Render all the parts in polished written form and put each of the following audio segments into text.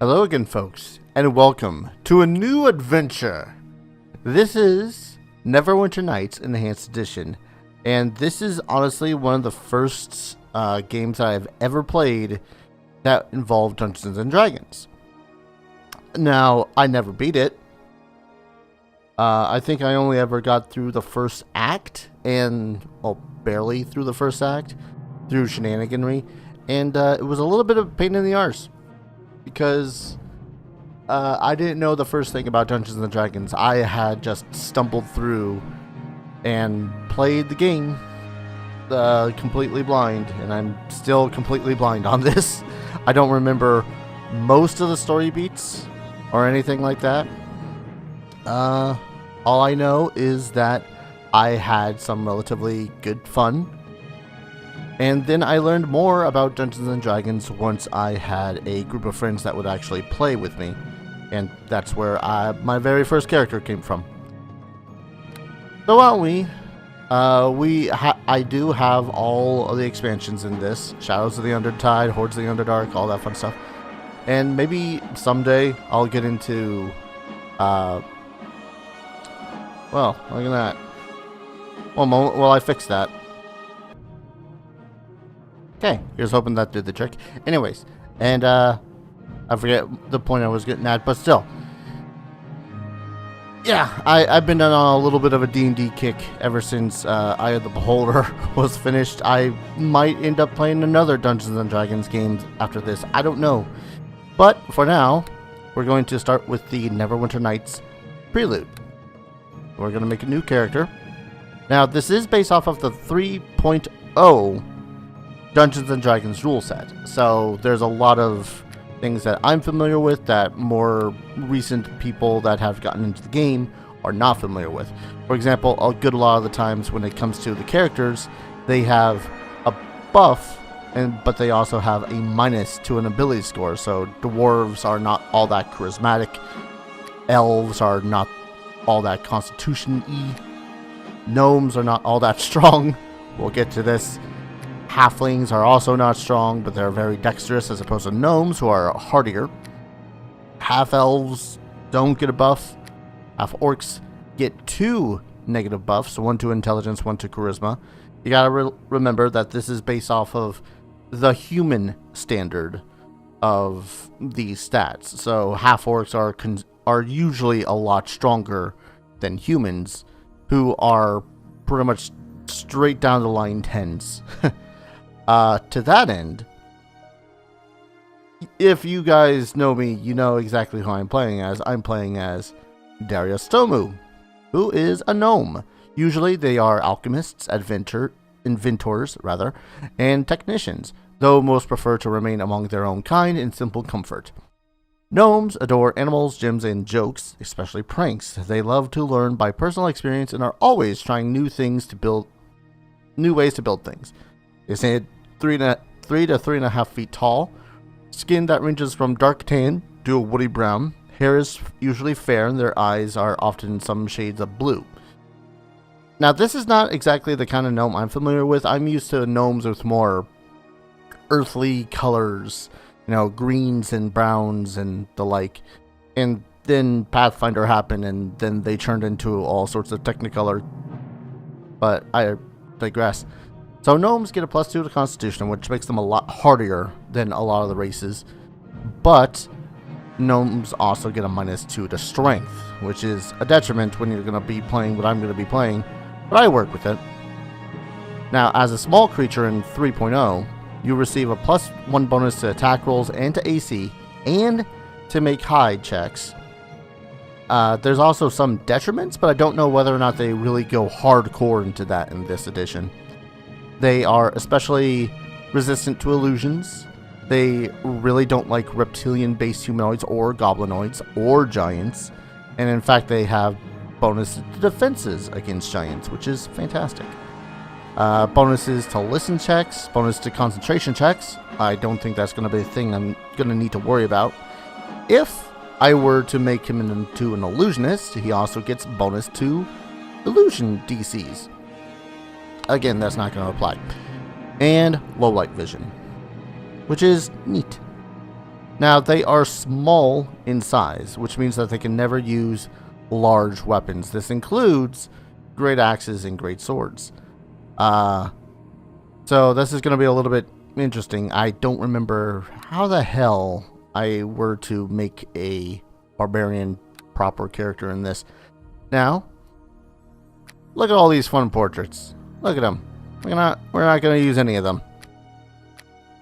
Hello again, folks, and welcome to a new adventure. This is Neverwinter Nights Enhanced Edition, and this is honestly one of the first games that I've ever played that involved Dungeons and Dragons. Now, I never beat it. I think I only ever got through the first act, and, well, barely through the first act, through shenaniganry, and it was a little bit of a pain in the arse. Because I didn't know the first thing about Dungeons and Dragons. I had just stumbled through and played the game completely blind, and I'm still completely blind on this. I don't remember most of the story beats or anything like that. All I know is that I had some relatively good fun. And then I learned more about Dungeons and Dragons once I had a group of friends that would actually play with me. And that's where my very first character came from. So I do have all of the expansions in this. Shadows of the Undertide, Hordes of the Underdark, all that fun stuff. And maybe someday I'll get into, well, look at that. One moment while I fix that. Okay, here's hoping that did the trick. Anyways, and I forget the point I was getting at, but still. Yeah, I've been on a little bit of a D&D kick ever since Eye of the Beholder was finished. I might end up playing another Dungeons and Dragons game after this. I don't know. But for now, we're going to start with the Neverwinter Nights Prelude. We're going to make a new character. Now, this is based off of the 3.0 Dungeons and Dragons rule set, so there's a lot of things that I'm familiar with that more recent people that have gotten into the game are not familiar with. For example, a good lot of the times when it comes to the characters, they have a buff, but they also have a minus to an ability score. So dwarves are not all that charismatic, elves are not all that constitution-y, gnomes are not all that strong. We'll get to this. Halflings are also not strong, but they're very dexterous as opposed to gnomes, who are hardier. Half-elves don't get a buff. Half-orcs get 2 negative buffs, one to intelligence, one to charisma. You gotta remember that this is based off of the human standard of these stats. So half-orcs are usually a lot stronger than humans, who are pretty much straight down the line 10s. To that end, if you guys know me, you know exactly who I'm playing as. I'm playing as Darius Tomu, who is a gnome. Usually they are alchemists, inventors, and technicians, though most prefer to remain among their own kind in simple comfort. Gnomes adore animals, gems, and jokes, especially pranks. They love to learn by personal experience and are always trying new ways to build things. They stand 3 to 3.5 feet tall, skin that ranges from dark tan to a woody brown. Hair is usually fair, and their eyes are often some shades of blue. Now, this is not exactly the kind of gnome I'm familiar with. I'm used to gnomes with more earthly colors, greens and browns and the like. And then Pathfinder happened, and then they turned into all sorts of Technicolor. But I digress. So gnomes get a +2 to Constitution, which makes them a lot hardier than a lot of the races. But gnomes also get a -2 to Strength, which is a detriment when you're going to be playing what I'm going to be playing. But I work with it. Now, as a small creature in 3.0, you receive a +1 bonus to attack rolls and to AC, and to make hide checks. There's also some detriments, but I don't know whether or not they really go hardcore into that in this edition. They are especially resistant to illusions. They really don't like reptilian-based humanoids or goblinoids or giants. And in fact, they have bonus to defenses against giants, which is fantastic. Bonuses to listen checks, bonus to concentration checks. I don't think that's going to be a thing I'm going to need to worry about. If I were to make him into an illusionist, he also gets bonus to illusion DCs. Again, that's not going to apply. And low light vision, which is neat. Now, they are small in size, which means that they can never use large weapons. This includes great axes and great swords. So this is going to be a little bit interesting. I don't remember how the hell I were to make a barbarian proper character in this. Now, look at all these fun portraits. Look at them. We're not going to use any of them.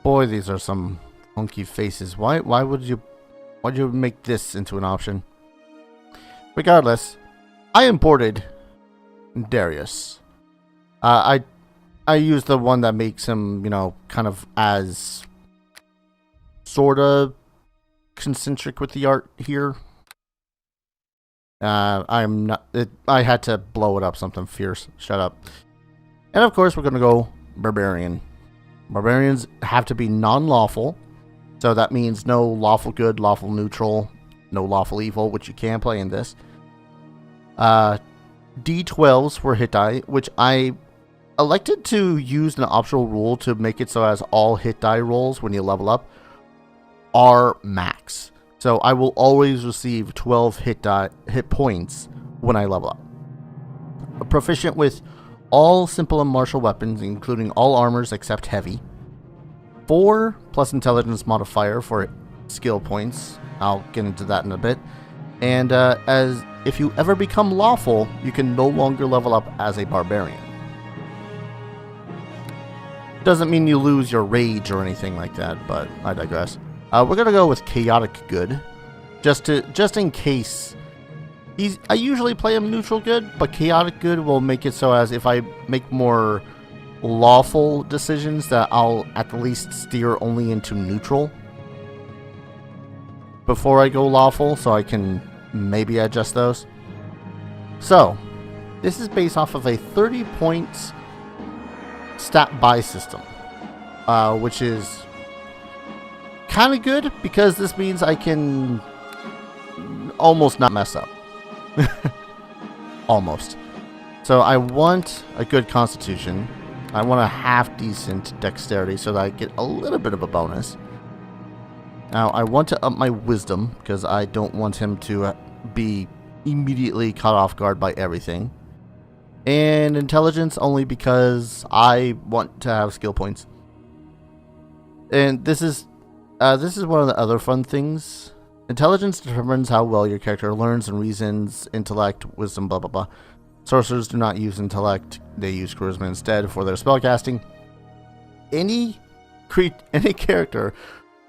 Boy, these are some funky faces. Why would you make this into an option? Regardless, I imported Darius. I used the one that makes him, you know, kind of as sorta concentric with the art here. I'm not. I had to blow it up something fierce. Shut up. And of course, we're gonna go barbarian. Barbarians have to be non-lawful, so that means no lawful good, lawful neutral, no lawful evil, which you can play in this. D12s for hit die, which I elected to use an optional rule to make it so as all hit die rolls when you level up are max. So I will always receive 12 hit points when I level up. Proficient with all simple and martial weapons, including all armors except heavy. 4 plus intelligence modifier for skill points. I'll get into that in a bit. And as if you ever become lawful, you can no longer level up as a barbarian. Doesn't mean you lose your rage or anything like that, but I digress. We're gonna go with chaotic good, just in case. I usually play him neutral good, but chaotic good will make it so as if I make more lawful decisions that I'll at the least steer only into neutral before I go lawful, so I can maybe adjust those. So this is based off of a 30 points stat buy system, which is kind of good because this means I can almost not mess up. Almost. So I want a good constitution. I want a half decent dexterity so that I get a little bit of a bonus. Now I want to up my wisdom because I don't want him to be immediately caught off guard by everything. And intelligence only because I want to have skill points. And this is one of the other fun things. Intelligence determines how well your character learns and reasons, intellect, wisdom, blah blah blah. Sorcerers do not use intellect, they use charisma instead for their spellcasting. Any character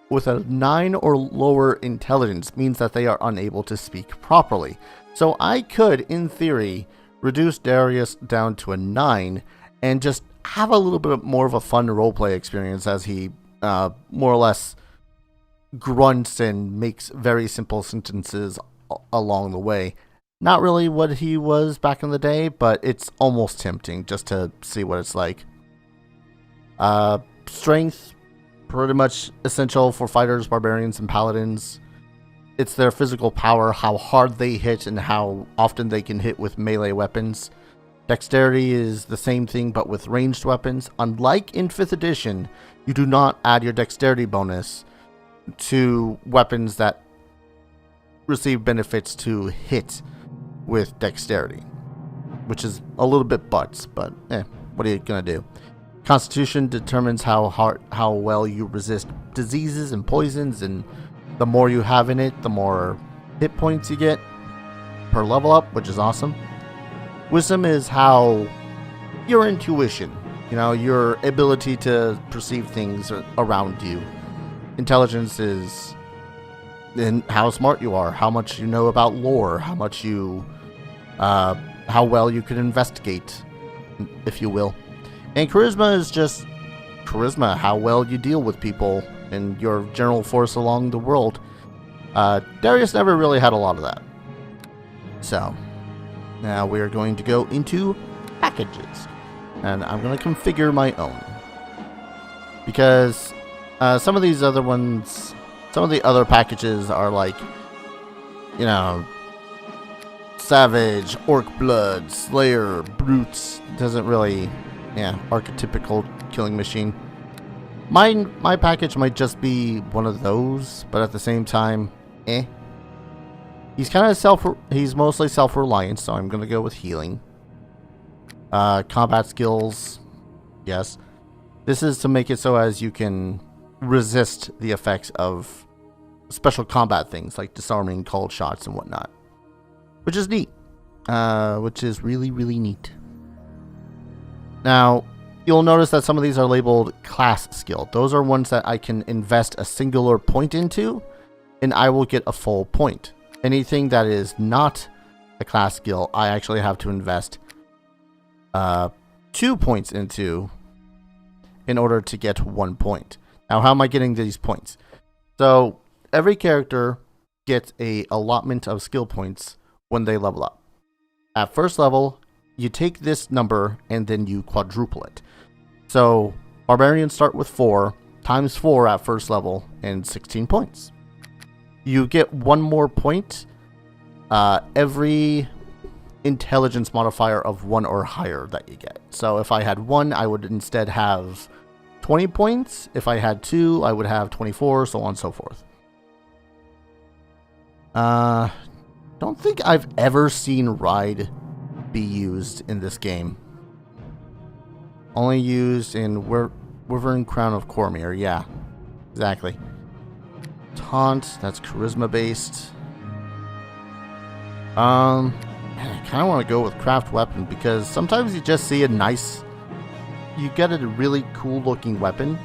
with a 9 or lower intelligence means that they are unable to speak properly. So I could, in theory, reduce Darius down to a 9 and just have a little bit more of a fun roleplay experience as he more or less grunts and makes very simple sentences along the way. Not really what he was back in the day, but it's almost tempting just to see what it's like. Strength, pretty much essential for fighters, barbarians, and paladins. It's their physical power, how hard they hit, and how often they can hit with melee weapons. Dexterity is the same thing, but with ranged weapons. Unlike in 5th edition, you do not add your dexterity bonus to weapons that receive benefits to hit with dexterity, which is a little bit butts, but what are you gonna do? Constitution determines how well you resist diseases and poisons, and the more you have in it, the more hit points you get per level up, which is awesome. Wisdom is how your intuition, your ability to perceive things around you. Intelligence is in how smart you are, how much you know about lore, how well you can investigate, if you will. And charisma is just charisma, how well you deal with people and your general force along the world. Darius never really had a lot of that. So, now we are going to go into packages. And I'm going to configure my own. Because some of these other ones, some of the other packages are like, Savage, Orc Blood, Slayer, Brutes. Doesn't really, archetypical killing machine. My package might just be one of those, but at the same time, eh. He's mostly self-reliant, so I'm gonna go with healing. Combat skills, yes. This is to make it so as you can resist the effects of special combat things like disarming, cold shots, and whatnot. Which is neat. Which is really, really neat. Now, you'll notice that some of these are labeled class skill. Those are ones that I can invest a singular point into, and I will get a full point. Anything that is not a class skill, I actually have to invest 2 points into in order to get 1 point. Now, how am I getting these points? So, every character gets a allotment of skill points when they level up. At first level, you take this number and then you quadruple it. So, Barbarians start with 4 times 4 at first level and 16 points. You get 1 more point every intelligence modifier of 1 or higher that you get. So if I had 1, I would instead have 20 points. If I had 2, I would have 24, so on and so forth. Don't think I've ever seen Ride be used in this game. Only used in Wyvern Crown of Cormyr. Yeah, exactly. Taunt, that's charisma based. Man, I kind of want to go with craft weapon because sometimes you just see a nice, you get a really cool looking weapon,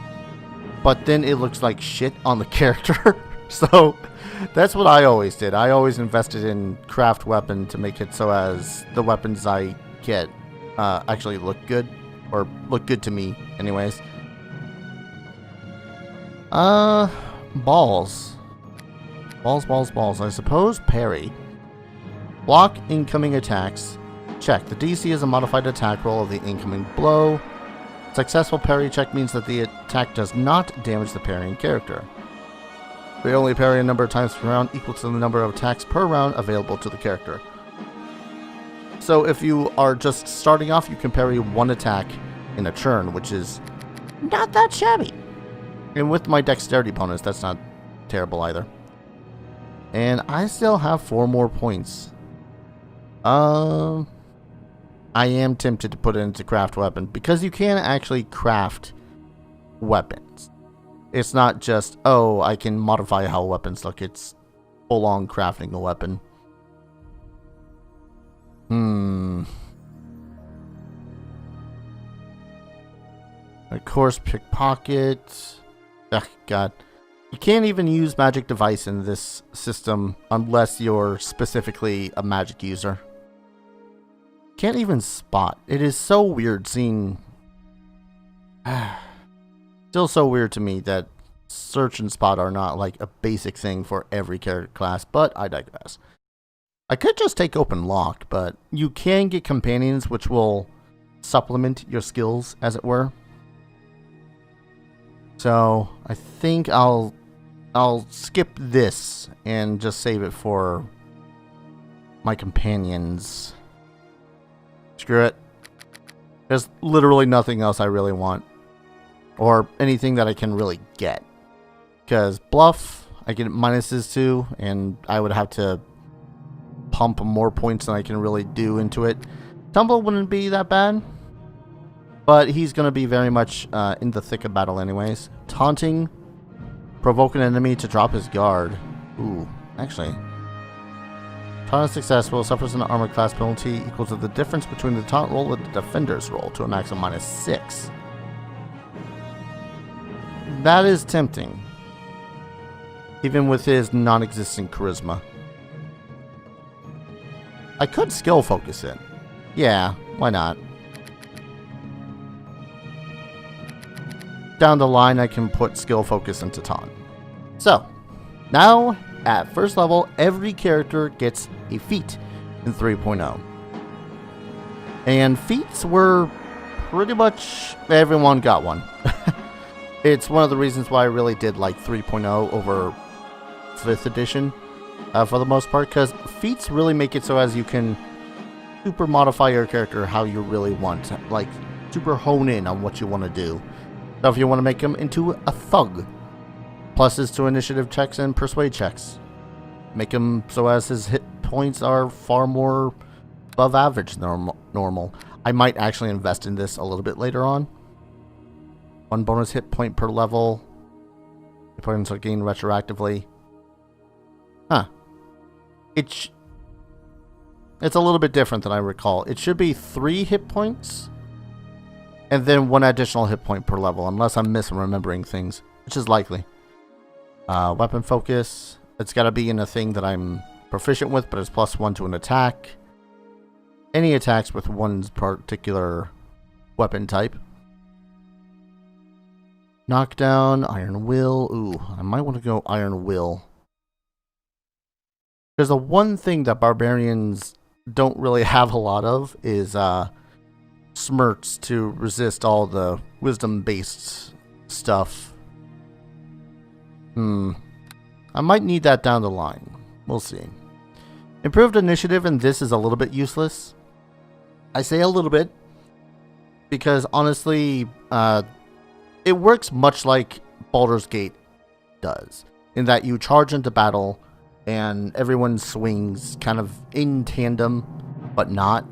but then it looks like shit on the character. So that's what I always did. I always invested in craft weapon to make it so as the weapons I get actually look good, or look good to me anyways. Balls. Balls. I suppose parry. Block incoming attacks. Check. The DC is a modified attack roll of the incoming blow. Successful parry check means that the attack does not damage the parrying character. We only parry a number of times per round equal to the number of attacks per round available to the character. So if you are just starting off, you can parry 1 attack in a turn, which is not that shabby. And with my dexterity bonus, that's not terrible either. And I still have 4 more points. I am tempted to put it into craft weapon because you can actually craft weapons. It's not just, oh, I can modify how weapons look. It's full-on crafting a weapon. Of course, pickpocket. Ugh, God. You can't even use magic device in this system unless you're specifically a magic user. Can't even spot. It is so weird seeing... Still so weird to me that search and spot are not like a basic thing for every character class, but I digress. I could just take open lock, but you can get companions which will supplement your skills, as it were. So I think I'll skip this and just save it for my companions. Screw it. There's literally nothing else I really want. Or anything that I can really get. Because bluff, I get minuses to, and I would have to pump more points than I can really do into it. Tumble wouldn't be that bad. But he's going to be very much in the thick of battle anyways. Taunting. Provoke an enemy to drop his guard. Ooh, actually. Taunt is successful. Suffers an armor class penalty equal to the difference between the taunt roll and the defender's roll to a max of -6. That is tempting. Even with his non-existent charisma. I could skill focus it. Yeah, why not? Down the line, I can put skill focus into taunt. So, now, at first level, every character gets a feat in 3.0. And feats were pretty much everyone got one. It's one of the reasons why I really did like 3.0 over 5th edition for the most part, because feats really make it so as you can super modify your character how you really want, like super hone in on what you want to do. So if you want to make him into a thug, pluses to initiative checks and persuade checks. Make him so as his hit points are far more above average normal. I might actually invest in this a little bit later on. 1 bonus hit point per level. Hit points are gained retroactively. Huh. It's a little bit different than I recall. It should be 3 hit points. And then 1 additional hit point per level. Unless I'm misremembering things. Which is likely. Weapon focus. It's got to be in a thing that I'm proficient with. But it's +1 to an attack. Any attacks with one's particular weapon type. Knockdown, Iron Will. Ooh, I might want to go Iron Will. Because the one thing that barbarians don't really have a lot of is smirts to resist all the wisdom-based stuff. I might need that down the line. We'll see. Improved initiative in this is a little bit useless. I say a little bit because honestly, it works much like Baldur's Gate does, in that you charge into battle and everyone swings kind of in tandem, but not.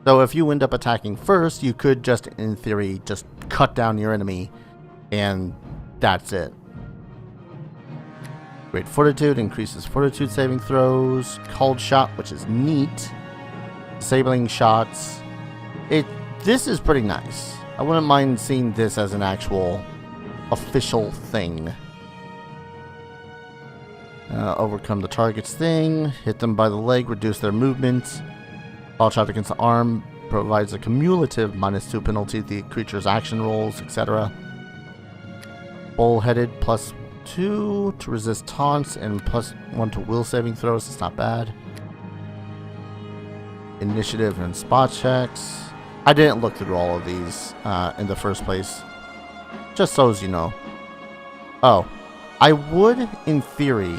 So if you end up attacking first, you could just, in theory, just cut down your enemy, and that's it. Great Fortitude increases Fortitude saving throws. Cold Shot, which is neat. Disabling shots. This is pretty nice. I wouldn't mind seeing this as an actual official thing. Overcome the target's thing. Hit them by the leg. Reduce their movement. Fall shot against the arm. Provides a cumulative -2 penalty to the creature's action rolls, etc. Bullheaded +2 to resist taunts and +1 to will saving throws. It's not bad. Initiative and spot checks. I didn't look through all of these in the first place. Just so as you know. Oh, I would, in theory,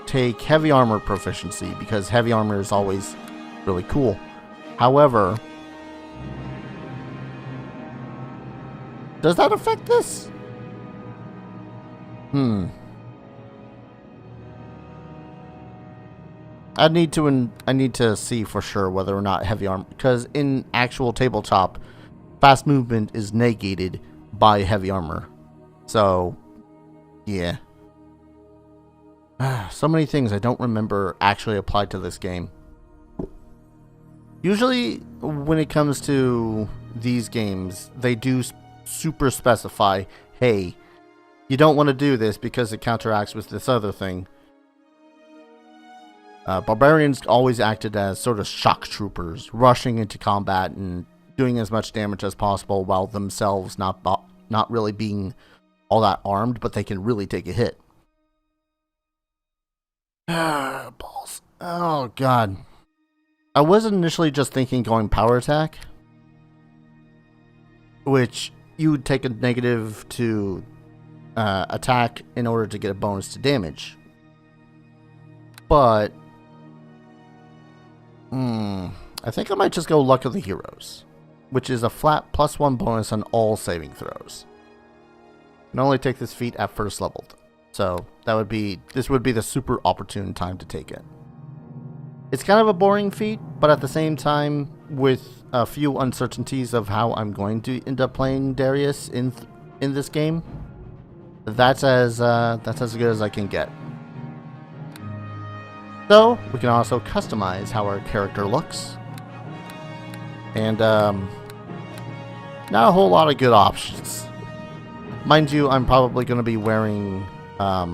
take heavy armor proficiency because heavy armor is always really cool. However, does that affect this? I need to see for sure whether or not heavy armor, because in actual tabletop, fast movement is negated by heavy armor. So, yeah. So many things I don't remember actually applied to this game. Usually, when it comes to these games, they do super specify, hey, you don't want to do this because it counteracts with this other thing. Barbarians always acted as sort of shock troopers, rushing into combat and doing as much damage as possible while themselves not really being all that armed, but they can really take a hit. Balls. Oh, God. I was initially just thinking going power attack, which you would take a negative to attack in order to get a bonus to damage. But I think I might just go Luck of the Heroes, which is a flat +1 bonus on all saving throws. You can only take this feat at first level, so this would be the super opportune time to take it. It's kind of a boring feat, but at the same time, with a few uncertainties of how I'm going to end up playing Darius in this game, that's as good as I can get. So, we can also customize how our character looks. And, not a whole lot of good options. Mind you, I'm probably going to be wearing, a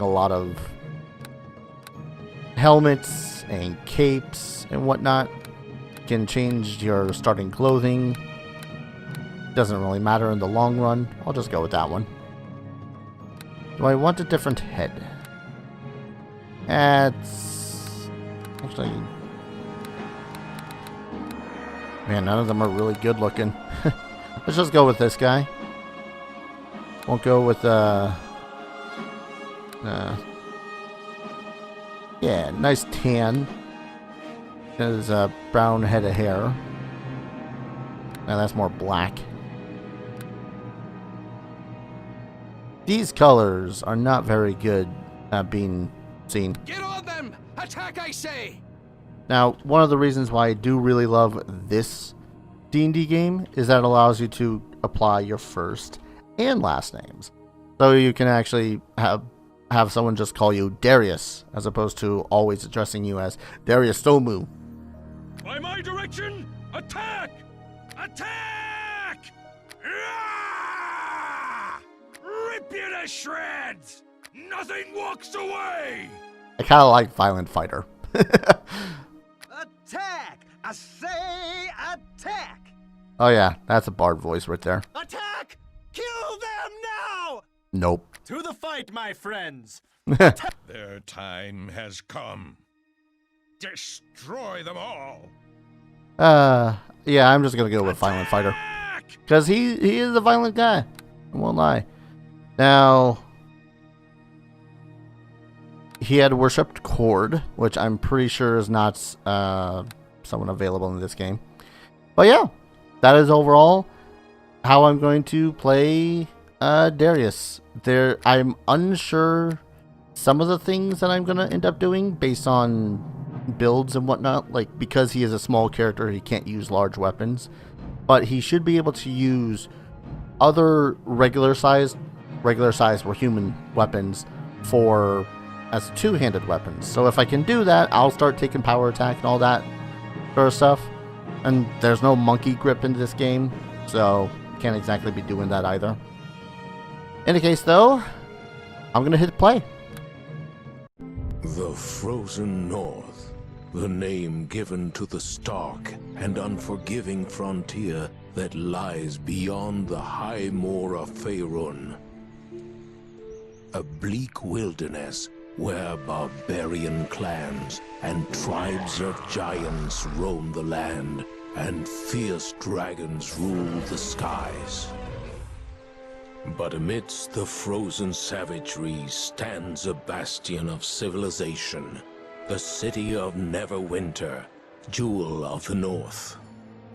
lot of helmets and capes and whatnot. You can change your starting clothing. Doesn't really matter in the long run. I'll just go with that one. Do I want a different head? It's actually, man, none of them are really good looking. Let's just go with this guy. Won't go with yeah, nice tan. There's a brown head of hair. Now that's more black. These colors are not very good at being seen. Get on them! Attack, I say! Now, one of the reasons why I do really love this D&D game is that it allows you to apply your first and last names. So you can actually have someone just call you Darius, as opposed to always addressing you as Darius Tomu. By my direction, attack! Attack! Ah! Rip you to shreds! Nothing walks away! I kind of like Violent Fighter. Attack! I say attack! Oh yeah, that's a bard voice right there. Attack! Kill them now! Nope. To the fight, my friends! Their time has come. Destroy them all! Yeah, I'm just gonna go with Violent Fighter. Because he is a violent guy. I won't lie. Now, he had worshipped Cord, which I'm pretty sure is not someone available in this game. But yeah, that is overall how I'm going to play Darius. I'm unsure some of the things that I'm going to end up doing based on builds and whatnot. Like, because he is a small character, he can't use large weapons. But he should be able to use other regular size or human weapons as two-handed weapons. So if I can do that, I'll start taking power attack and all that sort of stuff. And there's no monkey grip in this game, so can't exactly be doing that either. In any case, though, I'm gonna hit play. The Frozen North, the name given to the stark and unforgiving frontier that lies beyond the high moor of Faerun. A bleak wilderness where barbarian clans and tribes of giants roam the land and fierce dragons rule the skies. But amidst the frozen savagery stands a bastion of civilization, the city of Neverwinter, Jewel of the North.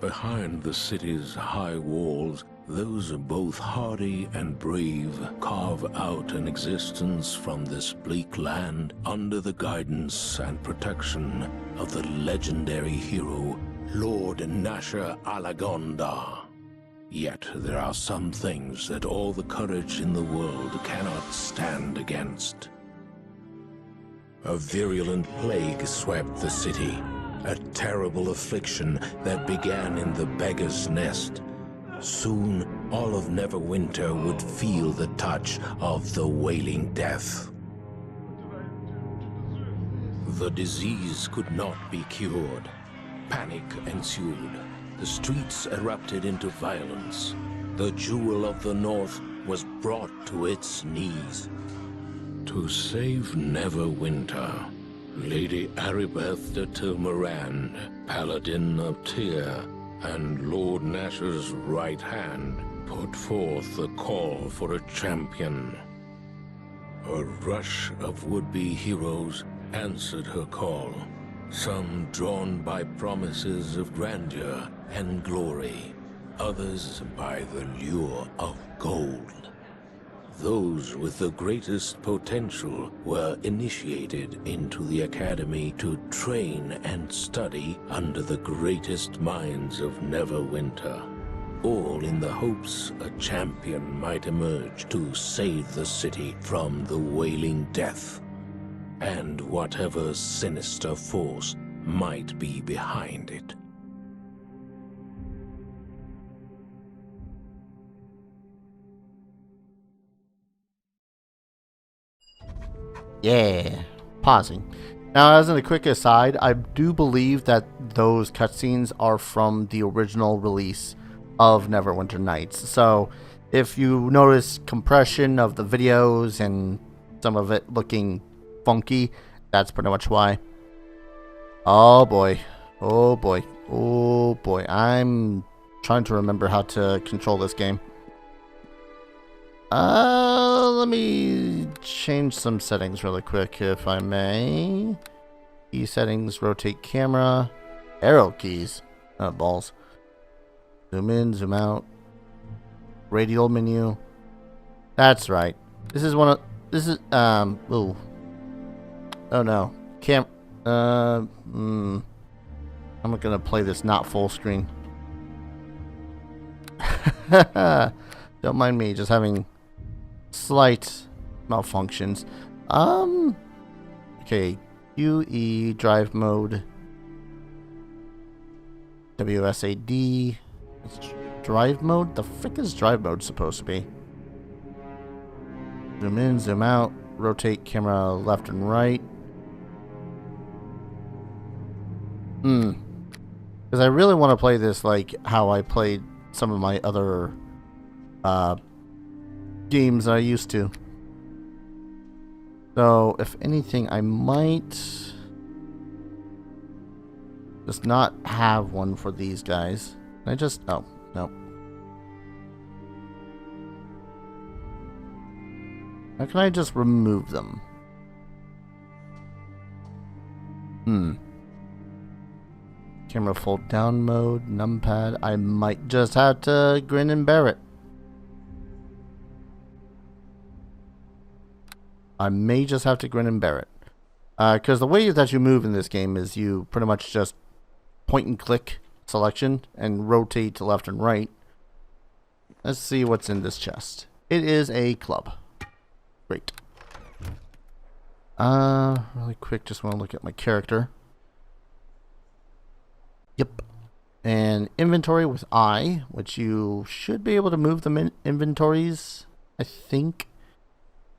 Behind the city's high walls, those both hardy and brave carve out an existence from this bleak land under the guidance and protection of the legendary hero, Lord Nasher Alagonda. Yet there are some things that all the courage in the world cannot stand against. A virulent plague swept the city, a terrible affliction that began in the beggar's nest. Soon, all of Neverwinter would feel the touch of the Wailing Death. The disease could not be cured. Panic ensued. The streets erupted into violence. The Jewel of the North was brought to its knees. To save Neverwinter, Lady Aribeth de Tilmarand, Paladin of Tyr, and Lord Nasher's right hand put forth the call for a champion. A rush of would-be heroes answered her call, some drawn by promises of grandeur and glory, others by the lure of gold. Those with the greatest potential were initiated into the academy to train and study under the greatest minds of Neverwinter, all in the hopes a champion might emerge to save the city from the Wailing Death, and whatever sinister force might be behind it. Yeah, pausing. Now, as a quick aside, I do believe that those cutscenes are from the original release of Neverwinter Nights. So, if you notice compression of the videos and some of it looking funky, that's pretty much why. Oh boy. Oh boy. Oh boy. I'm trying to remember how to control this game. Let me change some settings really quick, if I may. Key settings, rotate camera, arrow keys, balls. Zoom in, zoom out. Radial menu. That's right. This is one of this is ooh. Oh no. I'm not gonna play this not full screen. Don't mind me just having slight malfunctions. Okay, UE drive mode. WSAD. It's drive mode? The frick is drive mode supposed to be? Zoom in, zoom out, rotate camera left and right. Because I really want to play this like how I played some of my other games that I used to. So, if anything, I might just not have one for these guys. Can I just... Oh, no. How can I just remove them? Camera fold down mode, numpad. I might just have to grin and bear it. I may just have to grin and bear it. Because the way that you move in this game is you pretty much just point and click selection and rotate to left and right. Let's see what's in this chest. It is a club. Great. Really quick, just want to look at my character. Yep. And inventory with I, which you should be able to move them in inventories, I think.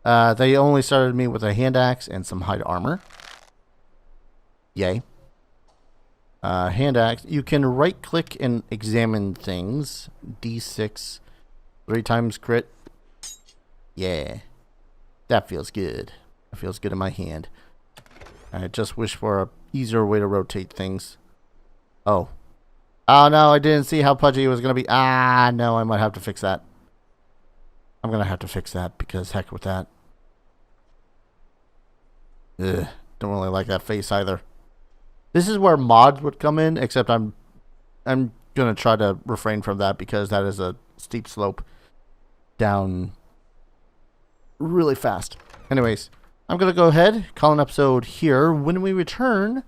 They only started me with a hand axe and some hide armor. Yay. Hand axe. You can right click and examine things. D6. 3 times crit. Yeah. That feels good. That feels good in my hand. I just wish for a easier way to rotate things. Oh. Oh no, I didn't see how pudgy it was going to be. Ah, no, I might have to fix that. I'm going to have to fix that because heck with that. Ugh, don't really like that face either. This is where mods would come in, except I'm going to try to refrain from that because that is a steep slope down really fast. Anyways, I'm going to go ahead, call an episode here. When we return,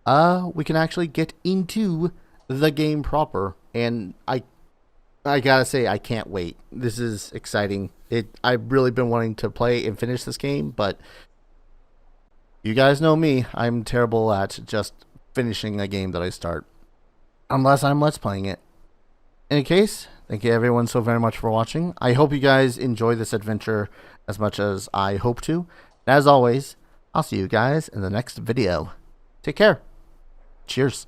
we can actually get into the game proper. And I gotta say, I can't wait. This is exciting. I've really been wanting to play and finish this game, but you guys know me. I'm terrible at just finishing a game that I start. Unless I'm Let's Playing it. In any case, thank you everyone so very much for watching. I hope you guys enjoy this adventure as much as I hope to. And as always, I'll see you guys in the next video. Take care. Cheers.